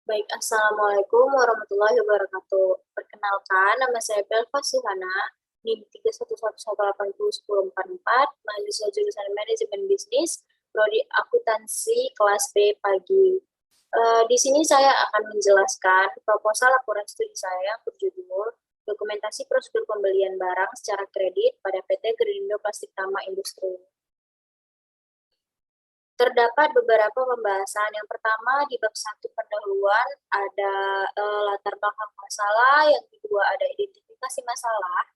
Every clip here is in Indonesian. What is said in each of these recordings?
Baik, Assalamualaikum warahmatullahi wabarakatuh. Perkenalkan, nama saya Belva Suhana, NIM 311181044, mahasiswa jurusan Manajemen Bisnis, Prodi Akuntansi kelas B pagi. Di sini saya akan menjelaskan proposal laporan studi saya yang berjudul Dokumentasi Prosedur Pembelian Barang secara Kredit pada PT Gerindo Plastik Tama Industri. Terdapat beberapa pembahasan. Yang pertama di bab 1 pendahuluan ada latar belakang masalah, yang kedua ada identifikasi masalah,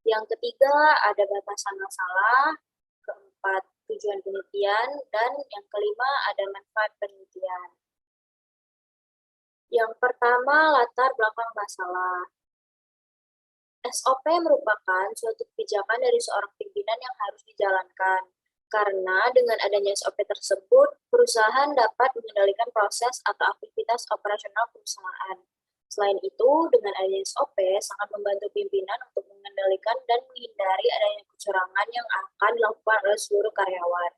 yang ketiga ada batasan masalah, keempat tujuan penelitian, dan yang kelima ada manfaat penelitian. Yang pertama latar belakang masalah. SOP merupakan suatu kebijakan dari seorang pimpinan yang harus dijalankan. Karena dengan adanya SOP tersebut, perusahaan dapat mengendalikan proses atau aktivitas operasional perusahaan. Selain itu, dengan adanya SOP sangat membantu pimpinan untuk mengendalikan dan menghindari adanya kecurangan yang akan dilakukan oleh seluruh karyawan.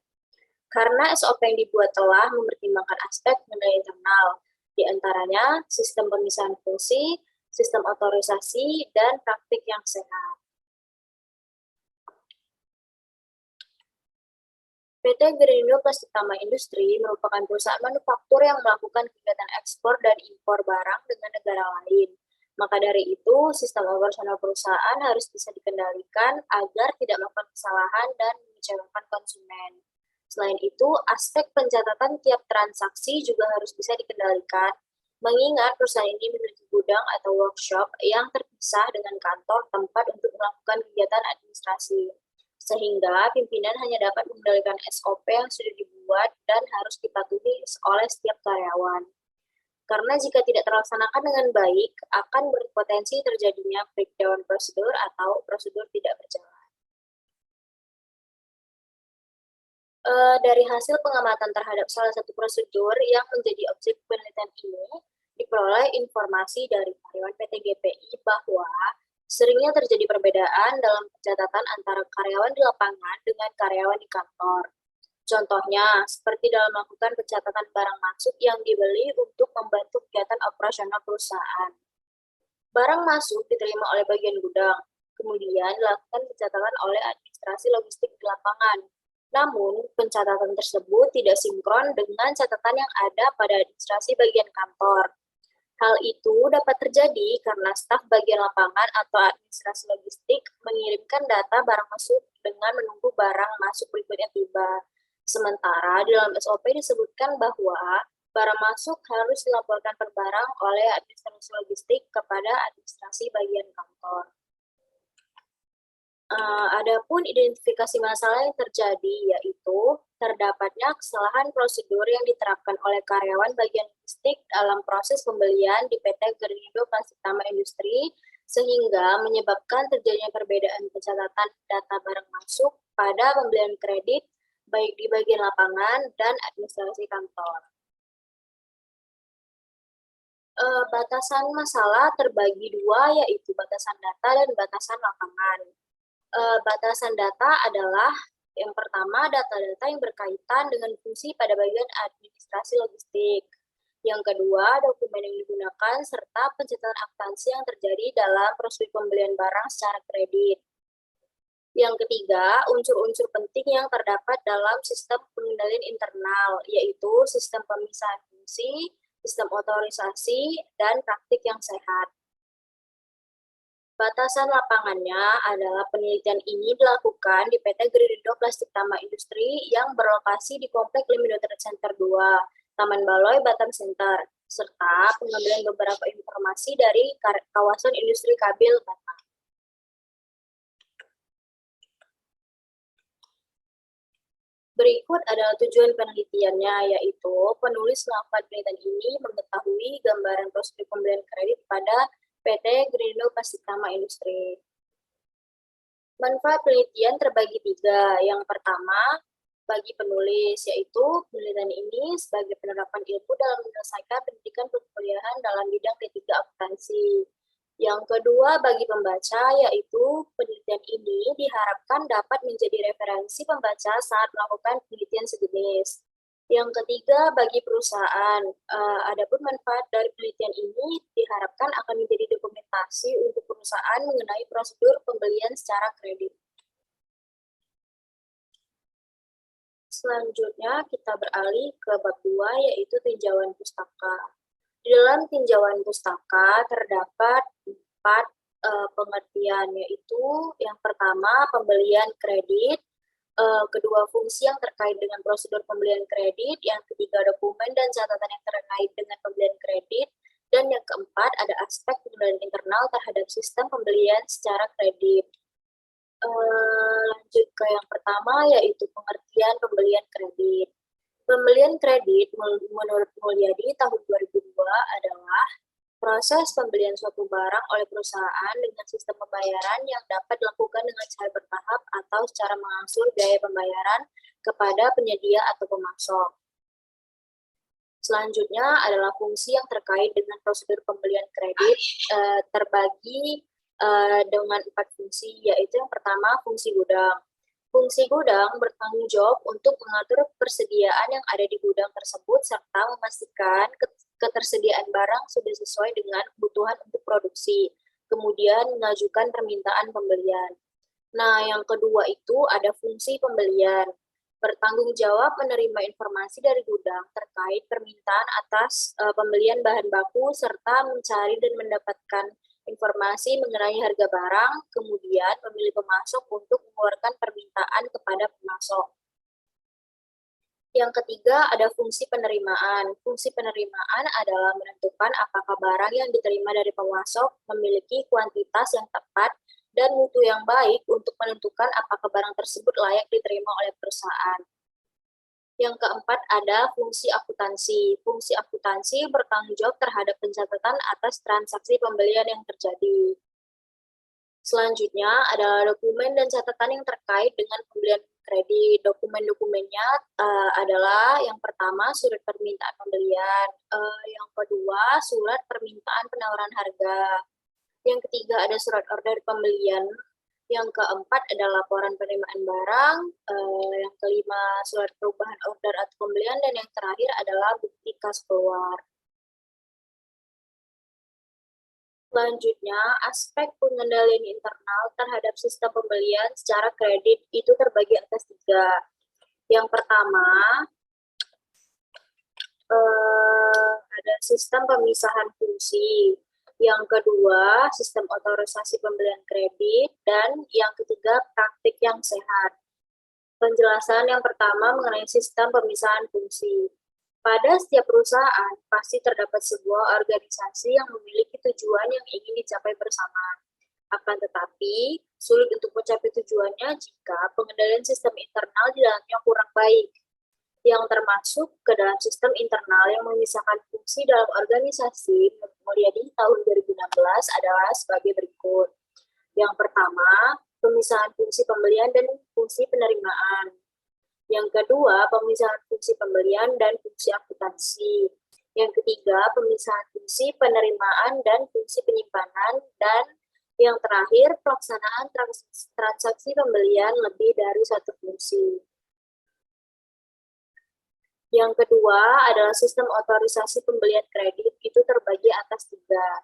Karena SOP yang dibuat telah mempertimbangkan aspek mengenai internal, di antaranya sistem pemisahan fungsi, sistem otorisasi, dan praktik yang sehat. PT Gerindo Plastik Tama Industri merupakan perusahaan manufaktur yang melakukan kegiatan ekspor dan impor barang dengan negara lain. Maka dari itu, sistem operasional perusahaan harus bisa dikendalikan agar tidak melakukan kesalahan dan mengecewakan konsumen. Selain itu, aspek pencatatan tiap transaksi juga harus bisa dikendalikan, mengingat perusahaan ini memiliki gudang atau workshop yang terpisah dengan kantor tempat untuk melakukan kegiatan administrasi, sehingga pimpinan hanya dapat mengendalikan SOP yang sudah dibuat dan harus dipatuhi oleh setiap karyawan. Karena jika tidak terlaksanakan dengan baik, akan berpotensi terjadinya breakdown prosedur atau prosedur tidak berjalan. Dari hasil pengamatan terhadap salah satu prosedur yang menjadi objek penelitian ini, diperoleh informasi dari karyawan PT GPI bahwa seringnya terjadi perbedaan dalam pencatatan antara karyawan di lapangan dengan karyawan di kantor. Contohnya, seperti dalam melakukan pencatatan barang masuk yang dibeli untuk membantu kegiatan operasional perusahaan. Barang masuk diterima oleh bagian gudang, kemudian dilakukan pencatatan oleh administrasi logistik di lapangan. Namun, pencatatan tersebut tidak sinkron dengan catatan yang ada pada administrasi bagian kantor. Hal itu dapat terjadi karena staf bagian lapangan atau administrasi logistik mengirimkan data barang masuk dengan menunggu barang masuk berikutnya tiba. Sementara di dalam SOP disebutkan bahwa barang masuk harus dilaporkan per barang oleh administrasi logistik kepada administrasi bagian kantor. Adapun identifikasi masalah yang terjadi yaitu terdapatnya kesalahan prosedur yang diterapkan oleh karyawan bagian logistik dalam proses pembelian di PT Gerindo Plastik Tama Industri sehingga menyebabkan terjadinya perbedaan pencatatan data barang masuk pada pembelian kredit baik di bagian lapangan dan administrasi kantor. Batasan masalah terbagi dua, yaitu batasan data dan batasan lapangan. Batasan data adalah yang pertama data-data yang berkaitan dengan fungsi pada bagian administrasi logistik. Yang kedua, dokumen yang digunakan serta pencatatan akuntansi yang terjadi dalam proses pembelian barang secara kredit. Yang ketiga, unsur-unsur penting yang terdapat dalam sistem pengendalian internal, yaitu sistem pemisahan fungsi, sistem otorisasi, dan praktik yang sehat. Batasan lapangannya adalah penelitian ini dilakukan di PT Gerindo Plastik Tama Industri yang berlokasi di Komplek Limido Trade Center 2, Taman Baloi, Batam Center, serta pengambilan beberapa informasi dari kawasan industri Kabil, Batam. Berikut adalah tujuan penelitiannya, yaitu penulis melakukan penelitian ini mengetahui gambaran prosedur pembelian kredit pada PT Gerindo Plastik Tama Industri. Manfaat penelitian terbagi tiga. Yang pertama, bagi penulis, yaitu penelitian ini sebagai penerapan ilmu dalam menyelesaikan pendidikan perkuliahan dalam bidang D3 akuntansi. Yang kedua, bagi pembaca, yaitu penelitian ini diharapkan dapat menjadi referensi pembaca saat melakukan penelitian sejenis. Yang ketiga, bagi perusahaan, adapun manfaat dari penelitian ini diharapkan akan menjadi dokumentasi untuk perusahaan mengenai prosedur pembelian secara kredit. Selanjutnya, kita beralih ke bab 2, yaitu tinjauan pustaka. Di dalam tinjauan pustaka terdapat 4 pengertian, yaitu yang pertama, pembelian kredit, kedua, fungsi yang terkait dengan prosedur pembelian kredit, yang ketiga, dokumen dan catatan yang terkait dengan pembelian kredit, dan yang keempat, ada aspek pengendalian internal terhadap sistem pembelian secara kredit. Lanjut ke yang pertama, yaitu pengertian pembelian kredit. Pembelian kredit menurut Mulyadi tahun 2002 adalah proses pembelian suatu barang oleh perusahaan dengan sistem pembayaran yang dapat dilakukan dengan cara bertahap atau secara mengangsur biaya pembayaran kepada penyedia atau pemasok. Selanjutnya adalah fungsi yang terkait dengan prosedur pembelian kredit terbagi dengan 4 fungsi, yaitu yang pertama, fungsi gudang. Fungsi gudang bertanggung jawab untuk mengatur persediaan yang ada di gudang tersebut serta memastikan ketersediaan barang sudah sesuai dengan kebutuhan untuk produksi, kemudian mengajukan permintaan pembelian. Nah, yang kedua itu ada fungsi pembelian. Bertanggung jawab menerima informasi dari gudang terkait permintaan atas pembelian bahan baku serta mencari dan mendapatkan informasi mengenai harga barang, kemudian memilih pemasok untuk mengeluarkan permintaan kepada pemasok. Yang ketiga ada fungsi penerimaan. Fungsi penerimaan adalah menentukan apakah barang yang diterima dari pemasok memiliki kuantitas yang tepat dan mutu yang baik untuk menentukan apakah barang tersebut layak diterima oleh perusahaan. Yang keempat ada fungsi akuntansi. Fungsi akuntansi bertanggung jawab terhadap pencatatan atas transaksi pembelian yang terjadi. Selanjutnya adalah dokumen dan catatan yang terkait dengan pembelian kredit. Dokumen-dokumennya adalah yang pertama surat permintaan pembelian, yang kedua surat permintaan penawaran harga, yang ketiga ada surat order pembelian, yang keempat adalah laporan penerimaan barang, yang kelima surat perubahan order atau pembelian, dan yang terakhir adalah bukti kas keluar. Selanjutnya, aspek pengendalian internal terhadap sistem pembelian secara kredit itu terbagi atas 3. Yang pertama, ada sistem pemisahan fungsi. Yang kedua, sistem otorisasi pembelian kredit. Dan yang ketiga, praktik yang sehat. Penjelasan yang pertama mengenai sistem pemisahan fungsi. Pada setiap perusahaan, pasti terdapat sebuah organisasi yang memiliki tujuan yang ingin dicapai bersama. Akan tetapi, sulit untuk mencapai tujuannya jika pengendalian sistem internal di dalamnya kurang baik, yang termasuk ke dalam sistem internal yang memisahkan fungsi dalam organisasi Mulyadi tahun 2016 adalah sebagai berikut. Yang pertama, pemisahan fungsi pembelian dan fungsi penerimaan. Yang kedua, pemisahan fungsi pembelian dan fungsi akuntansi. Yang ketiga, pemisahan fungsi penerimaan dan fungsi penyimpanan. Dan yang terakhir, pelaksanaan transaksi pembelian lebih dari satu fungsi. Yang kedua adalah sistem otorisasi pembelian kredit, itu terbagi atas 3.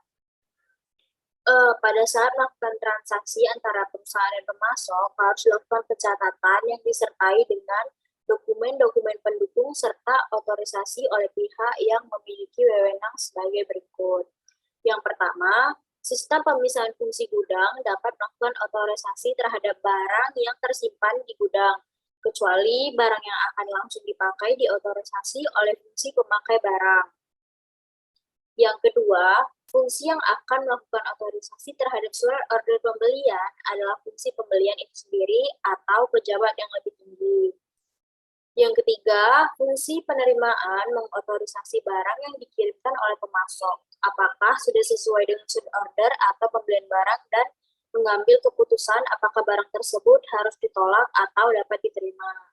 Pada saat melakukan transaksi antara perusahaan dan pemasok, harus dilakukan pencatatan yang disertai dengan dokumen-dokumen pendukung serta otorisasi oleh pihak yang memiliki wewenang sebagai berikut. Yang pertama, sistem pemisahan fungsi gudang dapat melakukan otorisasi terhadap barang yang tersimpan di gudang, kecuali barang yang akan langsung dipakai diotorisasi oleh fungsi pemakai barang. Yang kedua, fungsi yang akan melakukan otorisasi terhadap surat order pembelian adalah fungsi pembelian itu sendiri atau pejabat yang lebih tinggi. Yang ketiga, fungsi penerimaan mengotorisasi barang yang dikirimkan oleh pemasok, apakah sudah sesuai dengan surat order atau pembelian barang, dan mengambil keputusan apakah barang tersebut harus ditolak atau dapat diterima.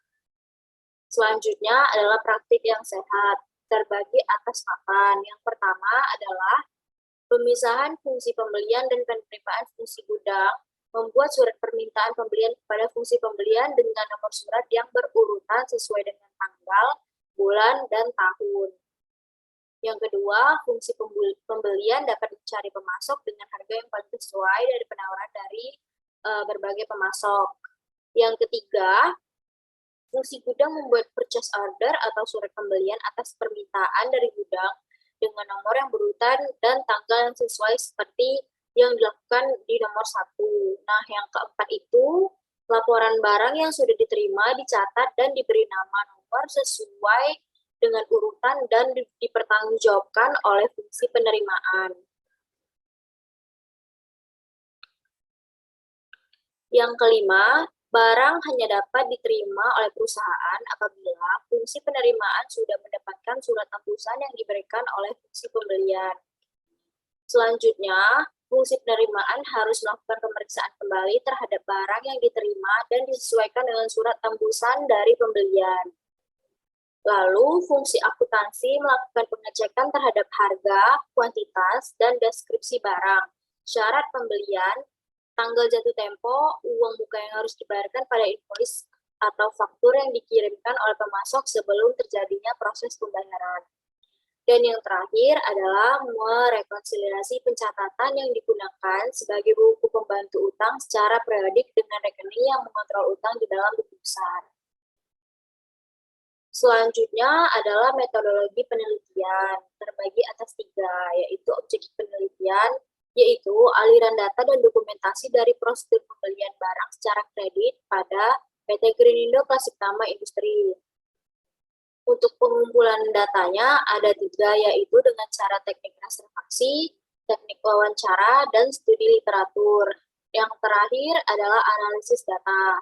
Selanjutnya adalah praktik yang sehat, terbagi atas 8. Yang pertama adalah pemisahan fungsi pembelian dan penerimaan fungsi gudang, membuat surat permintaan pembelian kepada fungsi pembelian dengan nomor surat yang berurutan sesuai dengan tanggal, bulan, dan tahun. Yang kedua, fungsi pembelian dapat mencari pemasok dengan harga yang paling sesuai dari penawaran dari berbagai pemasok. Yang ketiga, fungsi gudang membuat purchase order atau surat pembelian atas permintaan dari gudang dengan nomor yang berurutan dan tanggal yang sesuai seperti yang dilakukan di nomor 1. Nah, yang keempat itu, laporan barang yang sudah diterima, dicatat, dan diberi nama nomor sesuai dengan urutan dan dipertanggungjawabkan oleh fungsi penerimaan. Yang kelima, barang hanya dapat diterima oleh perusahaan apabila fungsi penerimaan sudah mendapatkan surat tembusan yang diberikan oleh fungsi pembelian. Selanjutnya, fungsi penerimaan harus melakukan pemeriksaan kembali terhadap barang yang diterima dan disesuaikan dengan surat tembusan dari pembelian. Lalu, fungsi akuntansi melakukan pengecekan terhadap harga, kuantitas, dan deskripsi barang, syarat pembelian, tanggal jatuh tempo, uang muka yang harus dibayarkan pada invoice atau faktur yang dikirimkan oleh pemasok sebelum terjadinya proses pembayaran. Dan yang terakhir adalah merekonsiliasi pencatatan yang digunakan sebagai buku pembantu utang secara periodik dengan rekening yang mengontrol utang di dalam buku besar. Selanjutnya adalah metodologi penelitian, terbagi atas 3, yaitu objektif penelitian, yaitu aliran data dan dokumentasi dari prosedur pembelian barang secara kredit pada PT Greenhill Plastik Tama Industri. Untuk pengumpulan datanya ada 3, yaitu dengan cara teknik reservasi, teknik wawancara, dan studi literatur. Yang terakhir adalah analisis data.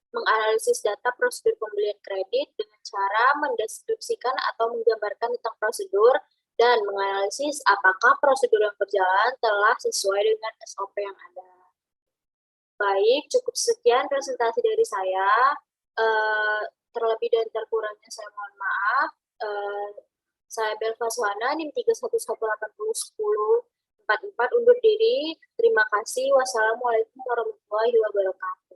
Menganalisis data prosedur pembelian kredit dengan cara mendeskripsikan atau menggambarkan tentang prosedur dan menganalisis apakah prosedur yang berjalan telah sesuai dengan SOP yang ada. Baik, cukup sekian presentasi dari saya. Terlebih dan terkurangnya saya mohon maaf. Saya Belva Suhana, NIM 311801044 undur diri. Terima kasih. Wassalamualaikum warahmatullahi wabarakatuh.